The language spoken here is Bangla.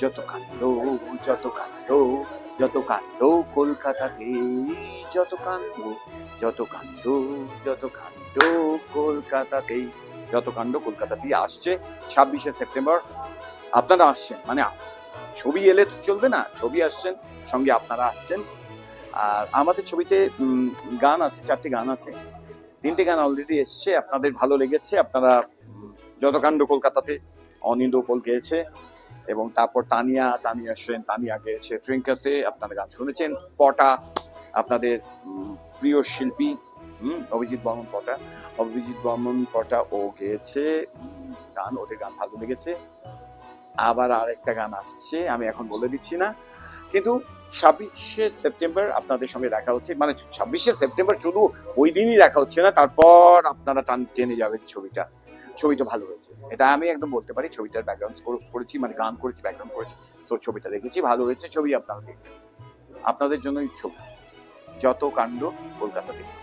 যত কাণ্ড যত কাণ্ড যত কাণ্ড কলকাতাতে, যত কাণ্ড যত কাণ্ড যত কাণ্ড কলকাতাতেই, যত কাণ্ড কলকাতাতেই আসছে 26শে সেপ্টেম্বর। আপনারা আসছেন মানে ছবি এলে তো চলবে না, ছবি আসছেন সঙ্গে আপনারা আসছেন। আর আমাদের ছবিতে গান আছে, 4টি গান আছে, 3টে গান অলরেডি এসছে, আপনাদের ভালো লেগেছে। আপনারা যত কাণ্ড কলকাতাতে অনিন্দ উপল গেয়েছে, এবং তারপর তানিয়া সেন, তানিয়া গেয়েছে ট্রিঙ্কাসে, আপনারা গান শুনেছেন। পটা আপনাদের প্রিয় শিল্পী অভিজিৎ বর্মন পটা ও গেয়েছে গান, ওদের গান ভালো লেগেছে। আবার আরেকটা গান আসছে, আমি এখন বলে দিচ্ছি না, কিন্তু 26শে সেপ্টেম্বর আপনাদের সঙ্গে দেখা হচ্ছে। মানে 26শে সেপ্টেম্বর শুধু ওই দিনই দেখা হচ্ছে না, তারপর আপনারা টেনে যাবেন ছবিটা। ছবিটা ভালো হয়েছে, এটা আমি একদম বলতে পারি। ছবিটার ব্যাকগ্রাউন্ড করেছি, মানে গান করেছি, ব্যাকগ্রাউন্ড করেছি, সো ছবিটা দেখেছি, ভালো হয়েছে। ছবি আপনারা দেখবেন, আপনাদের জন্যই ছবি যত কাণ্ড কলকাতা থেকে।